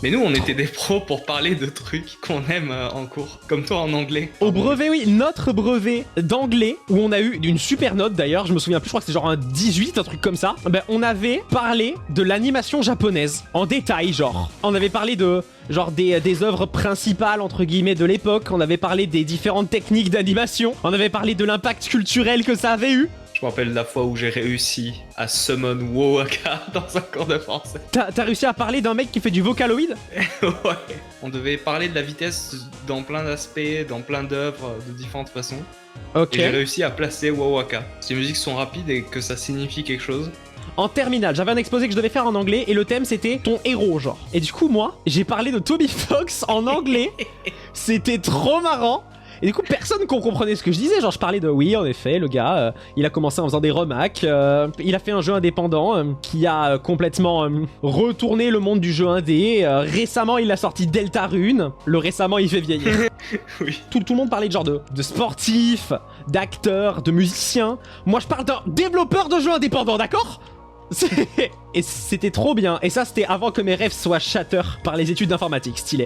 Mais nous, on était des pros pour parler de trucs qu'on aime en cours. Comme toi en anglais. Au brevet, oui, notre brevet d'anglais, où on a eu une super note d'ailleurs, je me souviens plus, je crois que c'était genre un 18, un truc comme ça. Ben, on avait parlé de l'animation japonaise, en détail, genre. On avait parlé de, genre, des œuvres principales, entre guillemets, de l'époque. On avait parlé des différentes techniques d'animation. On avait parlé de l'impact culturel que ça avait eu. Je me rappelle la fois où j'ai réussi à summon Wowaka dans un cours de français. T'as réussi à parler d'un mec qui fait du Vocaloid? Ouais. On devait parler de la vitesse dans plein d'aspects, dans plein d'œuvres, de différentes façons. Ok. Et j'ai réussi à placer Wowaka. Ces musiques sont rapides et que ça signifie quelque chose. En terminale, j'avais un exposé que je devais faire en anglais et le thème c'était ton héros, genre. Et du coup, moi, j'ai parlé de Toby Fox en anglais. C'était trop marrant. Et du coup, personne comprenait ce que je disais. Genre, je parlais de oui, en effet, le gars, il a commencé en faisant des remaks. Il a fait un jeu indépendant qui a complètement retourné le monde du jeu indé. Récemment, il a sorti Deltarune. Le récemment, il fait vieillir. Oui. Tout le monde parlait de genre de sportifs, d'acteurs, de musiciens. Moi, je parle d'un développeur de jeux indépendants, d'accord? Et c'était trop bien. Et ça, c'était avant que mes rêves soient shatter par les études d'informatique. Stylé.